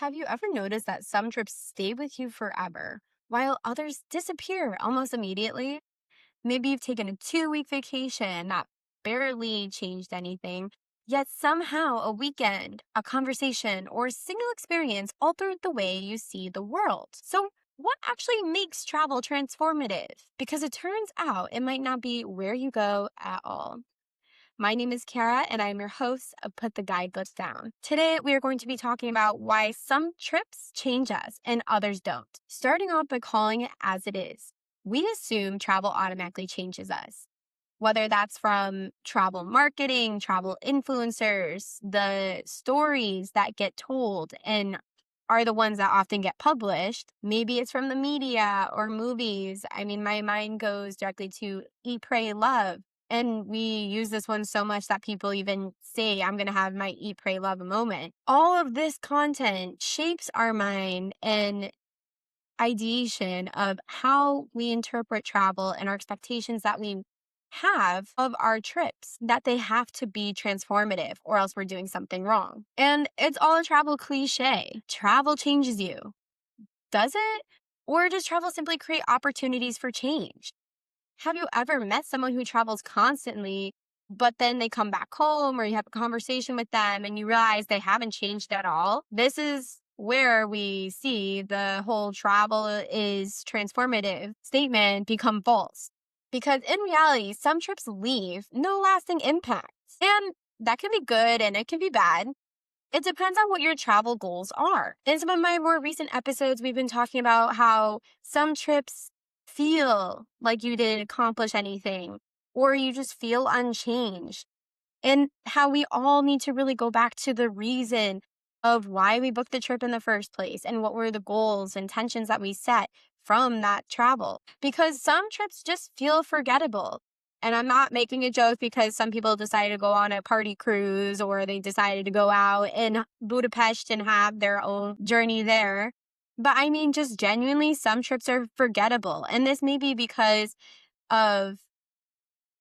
Have you ever noticed that some trips stay with you forever, while others disappear almost immediately? Maybe you've taken a 2 week vacation that barely changed anything, yet somehow a weekend, a conversation, or a single experience altered the way you see the world. So, what actually makes travel transformative? Because it turns out it might not be where you go at all. My name is Kiara, and I'm your host of Put the Guidebooks Down. Today, we are going to be talking about why some trips change us and others don't. Starting off by calling it as it is. We assume travel automatically changes us, whether that's from travel marketing, travel influencers, the stories that get told and are the ones that often get published. Maybe it's from the media or movies. I mean, my mind goes directly to Eat, Pray, Love. And we use this one so much that people even say, I'm going to have my Eat, Pray, Love moment. All of this content shapes our mind and ideation of how we interpret travel and our expectations that we have of our trips, that they have to be transformative or else we're doing something wrong. And it's all a travel cliche. Travel changes you. Does it? Or does travel simply create opportunities for change? Have you ever met someone who travels constantly, but then they come back home or you have a conversation with them and you realize they haven't changed at all? This is where we see the whole travel is transformative statement become false. Because in reality, some trips leave no lasting impact. And that can be good and it can be bad. It depends on what your travel goals are. In some of my more recent episodes, we've been talking about how some trips feel like you didn't accomplish anything or you just feel unchanged, and how we all need to really go back to the reason of why we booked the trip in the first place and what were the goals and intentions that we set from that travel. Because some trips just feel forgettable. And I'm not making a joke because some people decided to go on a party cruise or they decided to go out in Budapest and have their own journey there. But I mean, just genuinely, some trips are forgettable. And this may be because of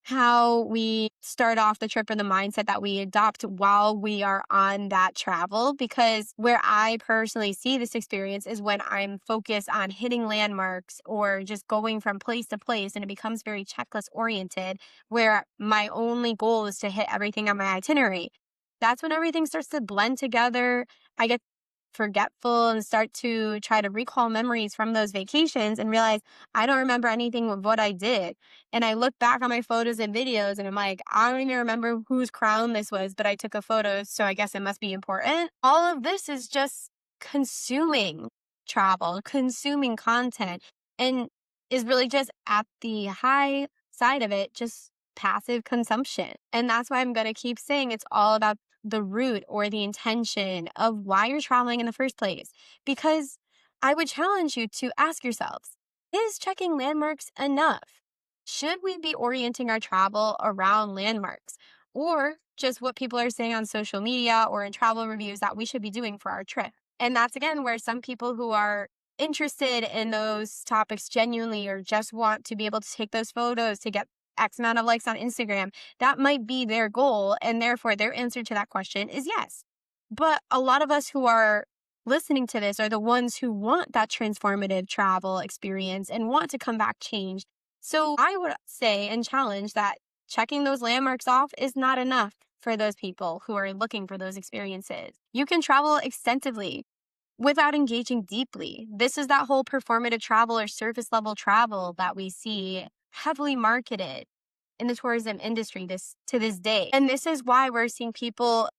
how we start off the trip or the mindset that we adopt while we are on that travel. Because where I personally see this experience is when I'm focused on hitting landmarks or just going from place to place, and it becomes very checklist oriented, where my only goal is to hit everything on my itinerary. That's when everything starts to blend together. I get forgetful and start to try to recall memories from those vacations and realize I don't remember anything of what I did. And I look back on my photos and videos and I'm like, I don't even remember whose crown this was, but I took a photo, so I guess it must be important. All of this is just consuming travel, consuming content, and is really just at the high side of it, just passive consumption. And that's why I'm going to keep saying it's all about the root or the intention of why you're traveling in the first place. Because I would challenge you to ask yourselves, is checking landmarks enough? Should we be orienting our travel around landmarks or just what people are saying on social media or in travel reviews that we should be doing for our trip? And that's again where some people who are interested in those topics genuinely or just want to be able to take those photos to get X amount of likes on Instagram, that might be their goal. And therefore, their answer to that question is yes. But a lot of us who are listening to this are the ones who want that transformative travel experience and want to come back changed. So I would say and challenge that checking those landmarks off is not enough for those people who are looking for those experiences. You can travel extensively without engaging deeply. This is that whole performative travel or surface level travel that we see heavily marketed in the tourism industry to this day. And this is why we're seeing people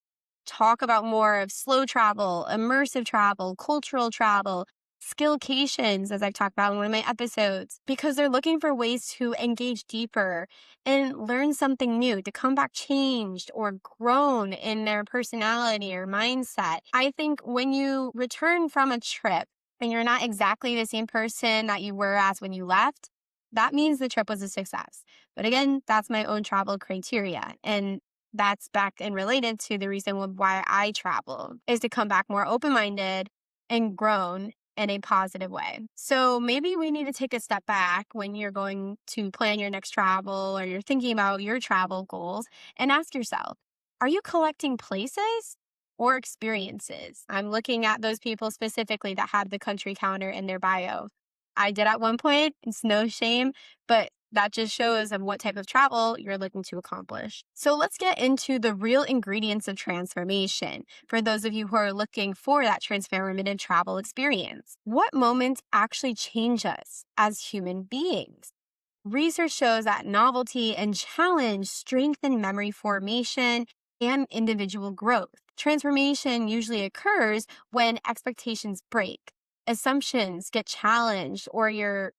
talk about more of slow travel, immersive travel, cultural travel, skillcations, as I've talked about in one of my episodes, because they're looking for ways to engage deeper and learn something new, to come back changed or grown in their personality or mindset. I think when you return from a trip and you're not exactly the same person that you were as when you left, that means the trip was a success. But again, that's my own travel criteria. And that's back and related to the reason why I travel is to come back more open-minded and grown in a positive way. So maybe we need to take a step back when you're going to plan your next travel or you're thinking about your travel goals and ask yourself, are you collecting places or experiences. I'm looking at those people specifically that have the country counter in their bio. I did at one point, it's no shame, but that just shows of what type of travel you're looking to accomplish. So let's get into the real ingredients of transformation for those of you who are looking for that transformative travel experience. What moments actually change us as human beings? Research shows that novelty and challenge strengthen memory formation and individual growth. Transformation usually occurs when expectations break, assumptions get challenged, or your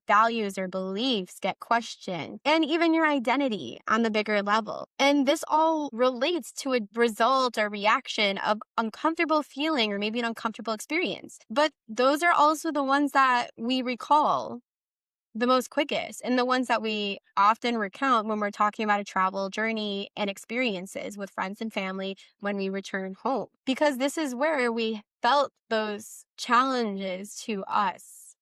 values or beliefs get questioned, and even your identity on the bigger level. And this all relates to a result or reaction of uncomfortable feeling or maybe an uncomfortable experience. But those are also the ones that we recall the most quickest and the ones that we often recount when we're talking about a travel journey and experiences with friends and family when we return home. Because this is where we felt those challenges to us,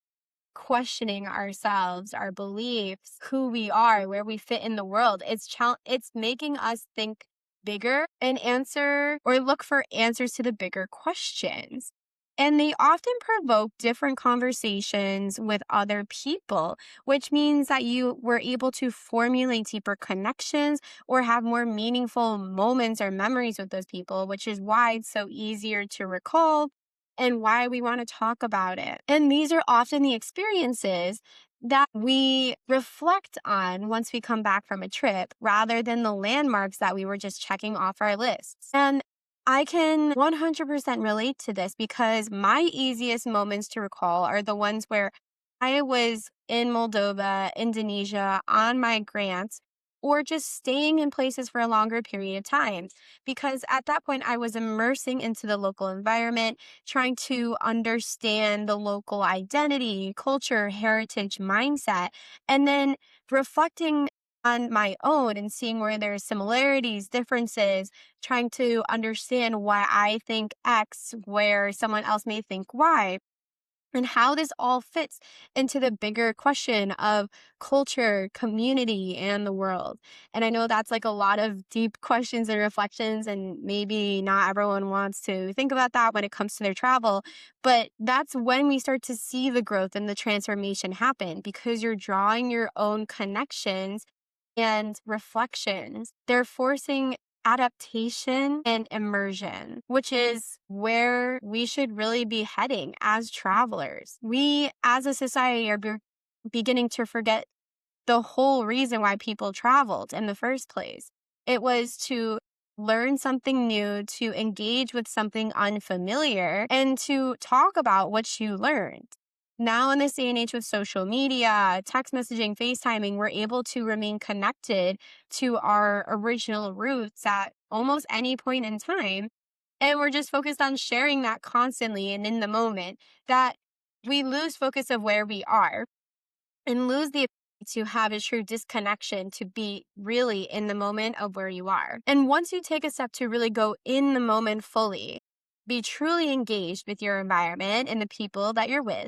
questioning ourselves, our beliefs, who we are, where we fit in the world. It's making us think bigger and answer or look for answers to the bigger questions. And they often provoke different conversations with other people, which means that you were able to formulate deeper connections or have more meaningful moments or memories with those people, which is why it's so easier to recall and why we want to talk about it. And these are often the experiences that we reflect on once we come back from a trip rather than the landmarks that we were just checking off our lists. And I can 100% relate to this because my easiest moments to recall are the ones where I was in Moldova, Indonesia on my grants, or just staying in places for a longer period of time. Because at that point, I was immersing into the local environment, trying to understand the local identity, culture, heritage, mindset, and then reflecting on my own and seeing where there's similarities, differences, trying to understand why I think X, where someone else may think Y, and how this all fits into the bigger question of culture, community, and the world. And I know that's like a lot of deep questions and reflections, and maybe not everyone wants to think about that when it comes to their travel. But that's when we start to see the growth and the transformation happen because you're drawing your own connections and reflections. They're forcing adaptation and immersion, which is where we should really be heading as travelers. We, as a society, are beginning to forget the whole reason why people traveled in the first place. It was to learn something new, to engage with something unfamiliar, and to talk about what you learned. Now, in this day and age with social media, text messaging, FaceTiming, we're able to remain connected to our original roots at almost any point in time. And we're just focused on sharing that constantly and in the moment that we lose focus of where we are and lose the ability to have a true disconnection to be really in the moment of where you are. And once you take a step to really go in the moment fully, be truly engaged with your environment and the people that you're with,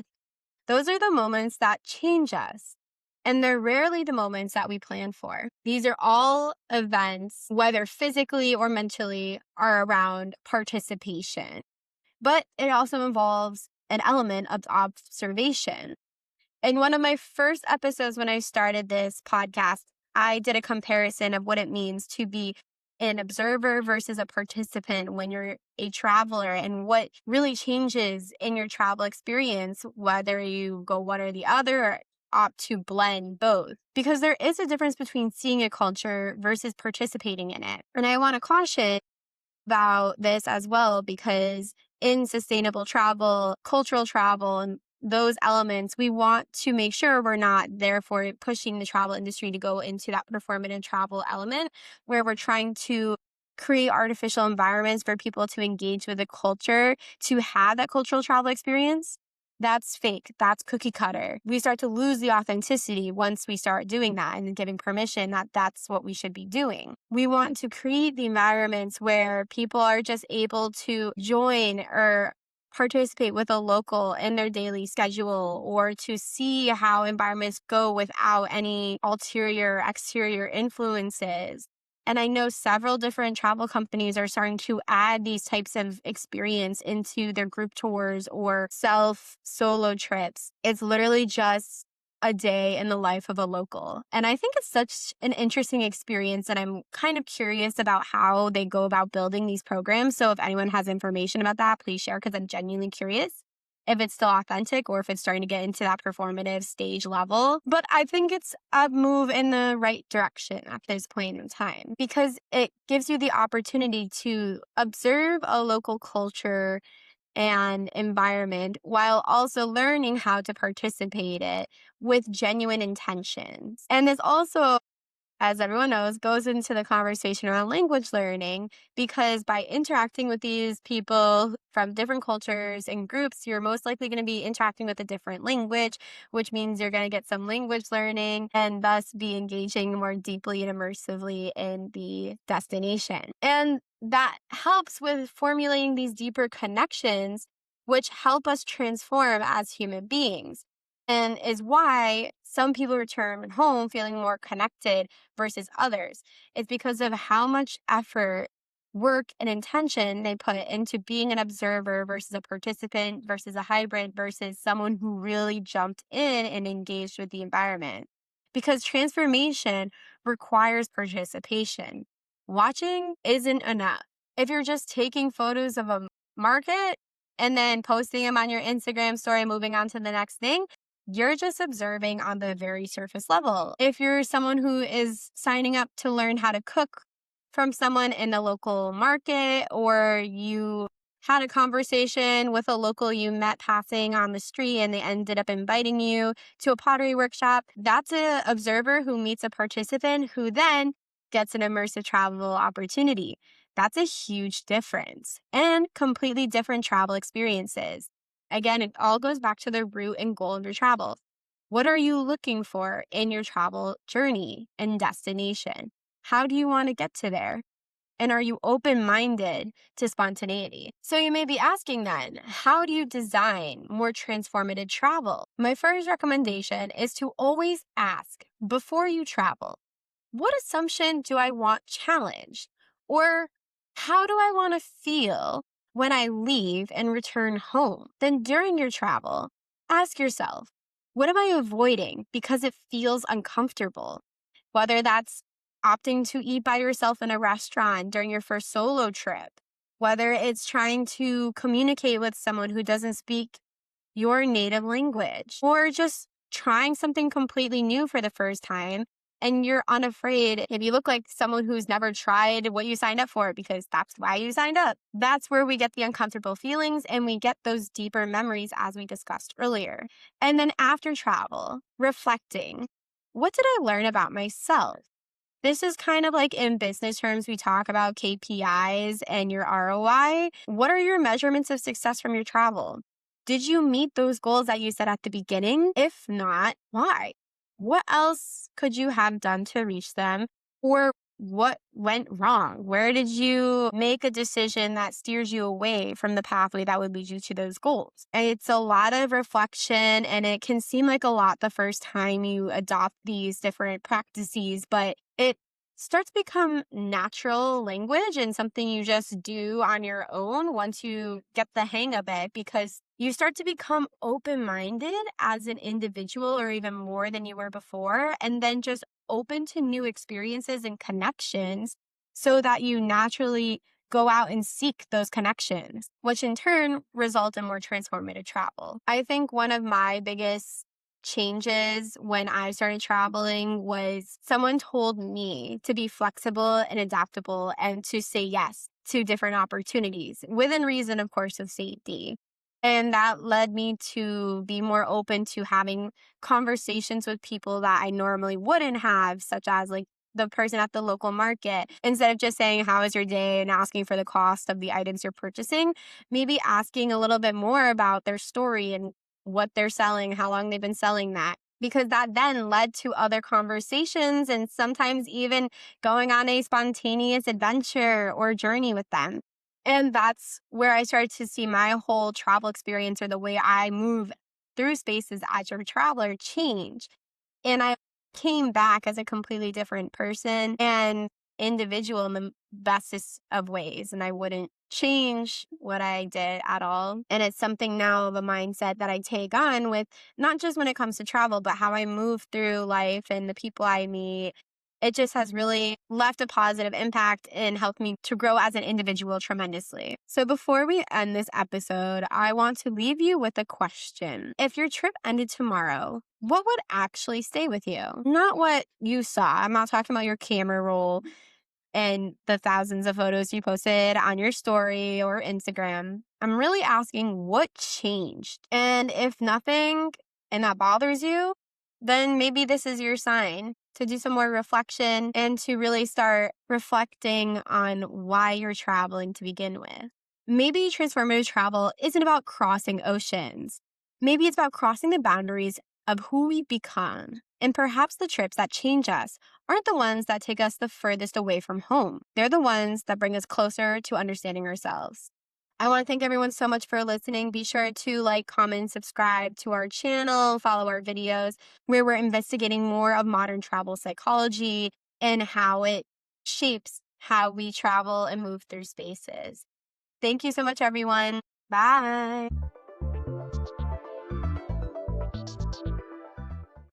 those are the moments that change us. And they're rarely the moments that we plan for. These are all events, whether physically or mentally, are around participation. But it also involves an element of observation. In one of my first episodes when I started this podcast, I did a comparison of what it means to be an observer versus a participant when you're a traveler and what really changes in your travel experience, whether you go one or the other or opt to blend both. Because there is a difference between seeing a culture versus participating in it. And I want to caution about this as well because in sustainable travel, cultural travel, and those elements, we want to make sure we're not therefore pushing the travel industry to go into that performative travel element where we're trying to create artificial environments for people to engage with the culture to have that cultural travel experience. That's fake. That's cookie cutter. We start to lose the authenticity once we start doing that and giving permission that that's what we should be doing. We want to create the environments where people are just able to join or participate with a local in their daily schedule or to see how environments go without any ulterior exterior influences. And I know several different travel companies are starting to add these types of experience into their group tours or self solo trips. It's literally just a day in the life of a local. And I think it's such an interesting experience. And I'm kind of curious about how they go about building these programs. So if anyone has information about that, please share because I'm genuinely curious if it's still authentic or if it's starting to get into that performative stage level. But I think it's a move in the right direction at this point in time because it gives you the opportunity to observe a local culture and environment while also learning how to participate it with genuine intentions. And this also, as everyone knows, goes into the conversation around language learning because by interacting with these people from different cultures and groups, you're most likely going to be interacting with a different language, which means you're going to get some language learning and thus be engaging more deeply and immersively in the destination. And that helps with formulating these deeper connections, which help us transform as human beings. And is why some people return home feeling more connected versus others. It's because of how much effort, work, and intention they put into being an observer versus a participant versus a hybrid versus someone who really jumped in and engaged with the environment. Because transformation requires participation. Watching isn't enough. If you're just taking photos of a market and then posting them on your Instagram story, moving on to the next thing, you're just observing on the very surface level. If you're someone who is signing up to learn how to cook from someone in the local market, or you had a conversation with a local you met passing on the street and they ended up inviting you to a pottery workshop, that's an observer who meets a participant who then gets an immersive travel opportunity. That's a huge difference and completely different travel experiences. Again, it all goes back to the root and goal of your travel. What are you looking for in your travel journey and destination? How do you want to get to there? And are you open minded to spontaneity? So you may be asking then, how do you design more transformative travel? My first recommendation is to always ask before you travel, what assumption do I want challenged? Or how do I want to feel when I leave and return home? Then during your travel, ask yourself, what am I avoiding because it feels uncomfortable? Whether that's opting to eat by yourself in a restaurant during your first solo trip, whether it's trying to communicate with someone who doesn't speak your native language, or just trying something completely new for the first time and you're unafraid if you look like someone who's never tried what you signed up for because that's why you signed up. That's where we get the uncomfortable feelings and we get those deeper memories as we discussed earlier. And then after travel, reflecting, what did I learn about myself? This is kind of like in business terms, we talk about KPIs and your ROI. What are your measurements of success from your travel? Did you meet those goals that you set at the beginning? If not, why? What else could you have done to reach them? Or what went wrong? Where did you make a decision that steers you away from the pathway that would lead you to those goals? It's a lot of reflection and it can seem like a lot the first time you adopt these different practices, but it starts to become natural language and something you just do on your own once you get the hang of it because you start to become open-minded as an individual or even more than you were before and then just open to new experiences and connections so that you naturally go out and seek those connections, which in turn result in more transformative travel. I think one of my biggest changes when I started traveling was someone told me to be flexible and adaptable and to say yes to different opportunities within reason, of course, of safety. And that led me to be more open to having conversations with people that I normally wouldn't have, such as like the person at the local market. Instead of just saying, how was your day and asking for the cost of the items you're purchasing, maybe asking a little bit more about their story and what they're selling, how long they've been selling that. Because that then led to other conversations and sometimes even going on a spontaneous adventure or journey with them. And that's where I started to see my whole travel experience or the way I move through spaces as a traveler change. And I came back as a completely different person. And individual in the bestest of ways. And I wouldn't change what I did at all. And it's something now of a mindset that I take on with not just when it comes to travel, but how I move through life and the people I meet. It just has really left a positive impact and helped me to grow as an individual tremendously. So before we end this episode, I want to leave you with a question. If your trip ended tomorrow, what would actually stay with you? Not what you saw. I'm not talking about your camera roll and the thousands of photos you posted on your story or Instagram. I'm really asking what changed. And if nothing and that bothers you, then maybe this is your sign to do some more reflection and to really start reflecting on why you're traveling to begin with. Maybe transformative travel isn't about crossing oceans. Maybe it's about crossing the boundaries of who we become. And perhaps the trips that change us aren't the ones that take us the furthest away from home. They're the ones that bring us closer to understanding ourselves. I want to thank everyone so much for listening. Be sure to like, comment, subscribe to our channel, follow our videos where we're investigating more of modern travel psychology and how it shapes how we travel and move through spaces. Thank you so much, everyone. Bye.